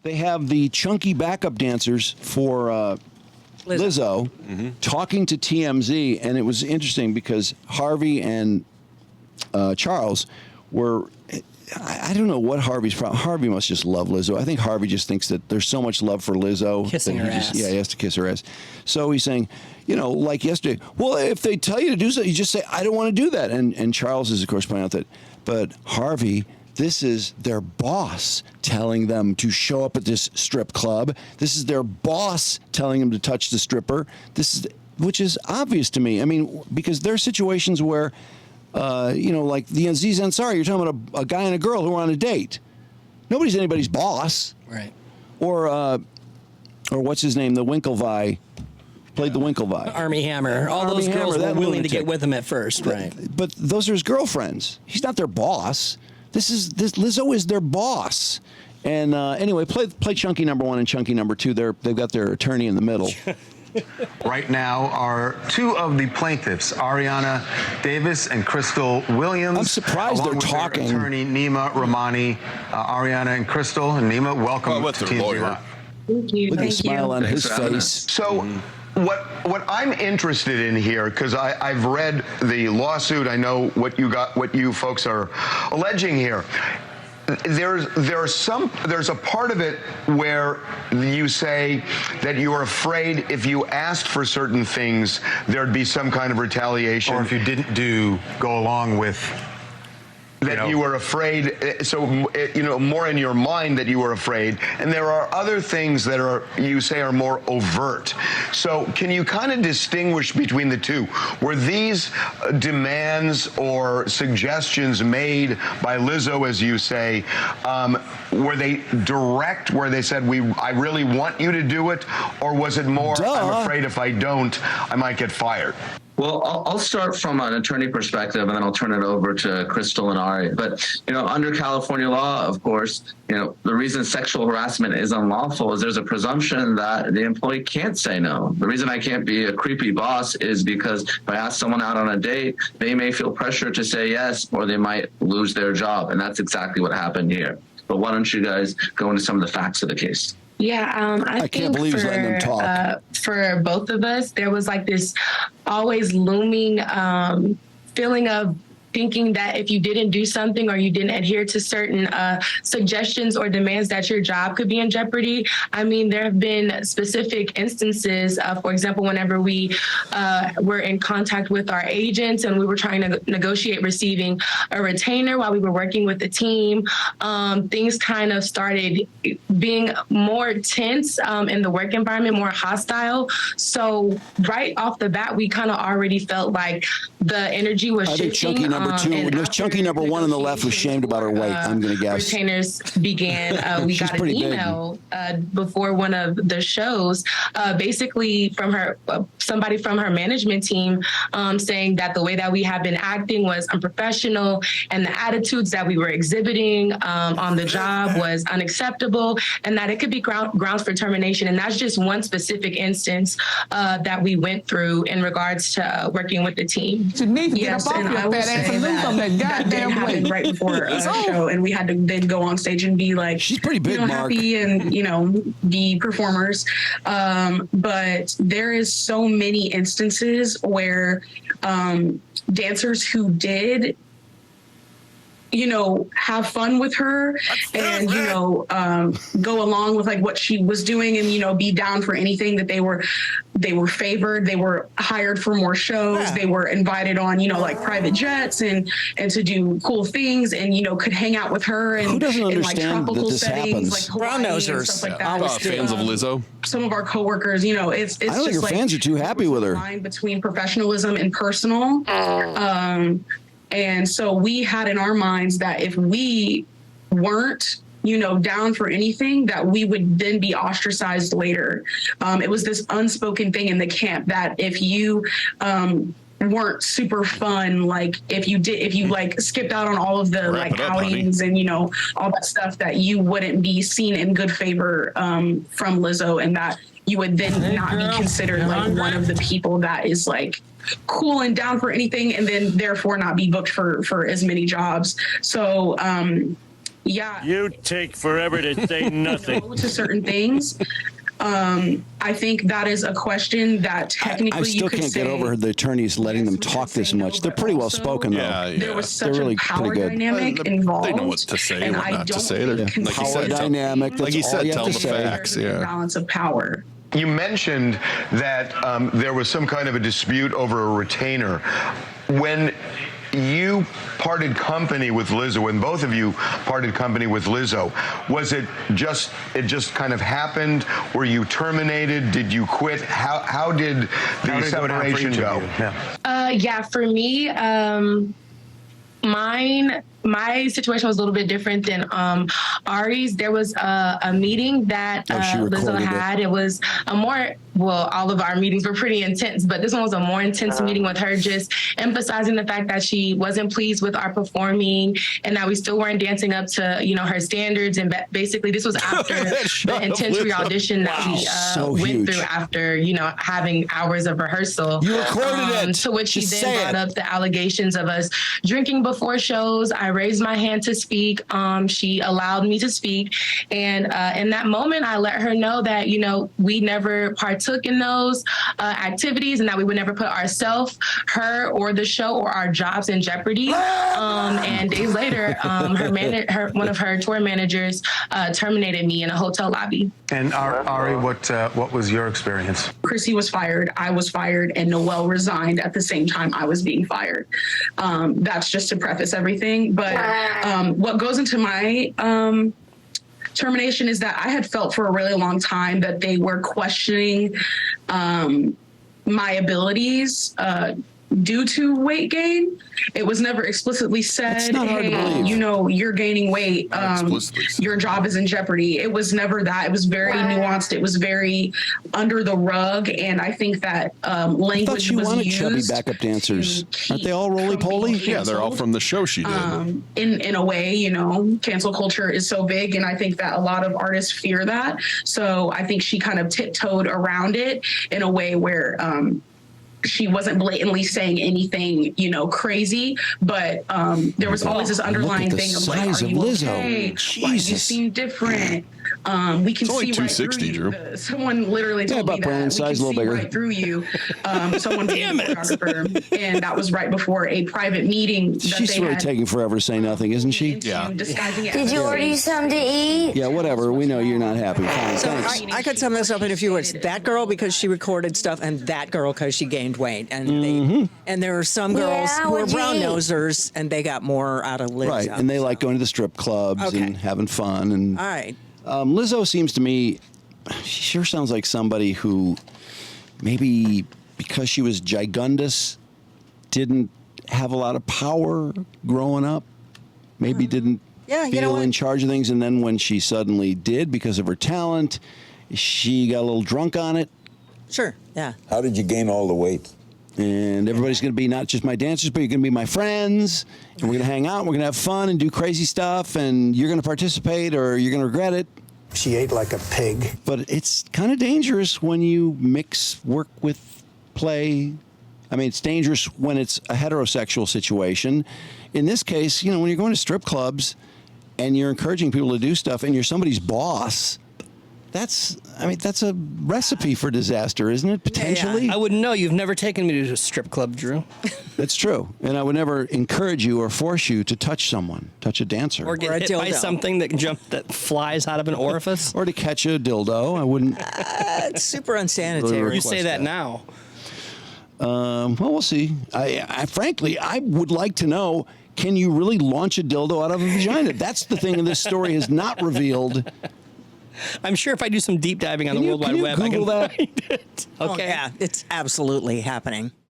they have the chunky backup dancers for Lizzo talking to TMZ, and it was interesting because Harvey and Charles were. I don't know what Harvey's problem. Harvey must just love Lizzo. I think Harvey just thinks that there's so much love for Lizzo. Kissing her ass. Yeah, he has to kiss her ass. So he's saying, like yesterday, well, if they tell you to do something, you just say, I don't want to do that. And Charles is, of course, pointing out that, but Harvey, this is their boss telling them to show up at this strip club. This is their boss telling them to touch the stripper. Which is obvious to me. I mean, because there are situations where, like the Aziz Ansari, you're talking about a guy and a girl who are on a date. Nobody's anybody's boss. Right. Or what's his name? The Winklevi. Played the Winklevi. Army Hammer. All Army those girls Hammer, were willing to get with him at first, right? But those are his girlfriends. He's not their boss. Lizzo is their boss. And anyway, play Chunky number 1 and Chunky number 2. They've got their attorney in the middle. Right now are two of the plaintiffs, Arianna Davis and Crystal Williams. I'm surprised they're talking. Their attorney Nima Ramani. Arianna and Crystal and Nima, welcome to TMZ Live. Thank you. Look at the smile on his face. So what I'm interested in here, because I've read the lawsuit, I know what you folks are alleging here. There's a part of it where you say that you're afraid if you asked for certain things, there'd be some kind of retaliation. Or if you didn't go along with. That you were afraid, so more in your mind that you were afraid, and there are other things that you say are more overt. So can you kind of distinguish between the two? Were these demands or suggestions made by Lizzo, as you say, were they direct, where they said, I really want you to do it, or was it more, I'm afraid if I don't, I might get fired? Well, I'll start from an attorney perspective, and then I'll turn it over to Crystal and Ari. But, under California law, of course, the reason sexual harassment is unlawful is there's a presumption that the employee can't say no. The reason I can't be a creepy boss is because if I ask someone out on a date, they may feel pressure to say yes, or they might lose their job. And that's exactly what happened here. But why don't you guys go into some of the facts of the case? Yeah, I can't believe he's letting them talk. For both of us, there was like this always looming feeling of thinking that if you didn't do something or you didn't adhere to certain suggestions or demands that your job could be in jeopardy. I mean, there have been specific instances, for example, whenever we were in contact with our agents and we were trying to negotiate receiving a retainer while we were working with the team, things kind of started being more tense in the work environment, more hostile. So right off the bat, we kind of already felt like the energy was shifting. Number 2, Chunky number 1 on the left was shamed about her weight, I'm going to guess. Retainers began. We got an email before one of the shows, basically from her, somebody from her management team saying that the way that we have been acting was unprofessional and the attitudes that we were exhibiting on the job was unacceptable and that it could be grounds for termination. And that's just one specific instance that we went through in regards to working with the team. Yes, and I will say that did happen right before a show, and we had to then go on stage and be like, she's pretty big, happy and be performers. But there is so many instances where dancers who did have fun with her and, go along with like what she was doing and, be down for anything that they were favored. They were hired for more shows. They were invited on, like private jets and to do cool things and, could hang out with her and in like tropical settings, like Hawaii and stuff like that. Fans of Lizzo. Some of our coworkers, it's I don't think her fans are too happy with her. Line between professionalism and personal. And so we had in our minds that if we weren't, down for anything, that we would then be ostracized later. It was this unspoken thing in the camp that if you weren't super fun, like if you like skipped out on all of the outings and all that stuff, that you wouldn't be seen in good favor from Lizzo, and that you would then not be considered like one of the people that is like cool and down for anything, and then therefore not be booked for as many jobs. So yeah, You take forever to say nothing. no to certain things. I think that is a question that technically I still you could can't say, get over the attorneys letting them yes, we talk could this say no, much. They're but pretty well also spoken, though. Yeah, there was such They're really a power pretty good. dynamic involved. They know what to say and and what I not to don't say. They're- think like you Power said, tell- dynamic. That's like you all said, you have tell to the say. facts. Yeah. Balance of power. You mentioned that there was some kind of a dispute over a retainer. When you parted company with Lizzo, when both of you parted company with Lizzo, was it just kind of happened? Were you terminated? Did you quit? How did the separation go? Yeah, for me, my situation was a little bit different than Ari's. There was a meeting that she Lizzo recorded it. had. It was a more, well, all of our meetings were pretty intense, but this one was a more intense meeting with her, just emphasizing the fact that she wasn't pleased with our performing and that we still weren't dancing up to, you know, her standards. And basically this was after the intense re-audition that we So went huge. through after, you know, having hours of rehearsal. You recorded it. To which she Just then say brought it. up the allegations of us drinking before shows. I raised my hand to speak. She allowed me to speak. And in that moment, I let her know that, you know, we never partook in those activities and that we would never put ourselves, her, or the show or our jobs in jeopardy. And days later, one of her tour managers terminated me in a hotel lobby. And Ari, what was your experience? Chrissy was fired, I was fired, and Noelle resigned at the same time I was being fired. That's just to preface everything. But what goes into my termination is that I had felt for a really long time that they were questioning my abilities due to weight gain. It was never explicitly said, not hard to hey, believe. you know, you're gaining weight. explicitly said. Your job is in jeopardy. It was never that. It was very nuanced. It was very under the rug. And I think that I thought language she was wanted used chubby backup dancers. to Aren't they all keep roly from being poly? Yeah, they're all canceled. from the show she did. In a way, you know, cancel culture is so big, and I think that a lot of artists fear that. So I think she kind of tiptoed around it in a way where she wasn't blatantly saying anything, you know, crazy, but there was always this underlying the thing of like, size are of you Lizzo. okay? Why do you Jesus. seem different? We can It's only see right through 260, you. Drew. Someone literally told about me Brandon's that we size, can a see little bigger. right through you. Someone being a choreographer, and that was right before a private meeting. That She's they really had taking forever to say nothing, isn't she? into Yeah. disguising it Did as you a order you race. something to eat? Yeah, whatever. We know you're not happy. Fine, So thanks. I could sum this up in a few words. That girl because she recorded stuff, and that girl because she gained weight. And and there are some girls Yeah, who are what'd you brown eat? nosers, and they got more out of Lizzo. Right, and they like going to the strip clubs Okay. and having fun. And All right. Lizzo seems to me, she sure sounds like somebody who maybe because she was gigundous, didn't have a lot of power growing up, maybe didn't Yeah, you know feel what? in charge of things. And then when she suddenly did because of her talent, she got a little drunk on it. Sure. Yeah. How did you gain all the weight? And everybody's going to be not just my dancers, but you're going to be my friends. And we're going to hang out. And we're going to have fun and do crazy stuff. And you're going to participate or you're going to regret it. She ate like a pig. But it's kind of dangerous when you mix work with play. I mean, it's dangerous when it's a heterosexual situation. In this case, you know, when you're going to strip clubs and you're encouraging people to do stuff and you're somebody's boss, that's a recipe for disaster, isn't it? Potentially. I wouldn't know. You've never taken me to a strip club, Drew. That's true. And I would never encourage you or force you to touch someone, touch a dancer. Or get Or a hit by dildo. something that flies out of an orifice. Or to catch a dildo. I wouldn't. It's super unsanitary. You say request that that. now. Well, we'll see. I frankly, I would like to know, can you really launch a dildo out of a vagina? That's the thing this story has not revealed. I'm sure if I do some deep diving on Can the you- World can Wide you Web, I can Google that? find it. Oh, Okay. yeah, it's absolutely happening.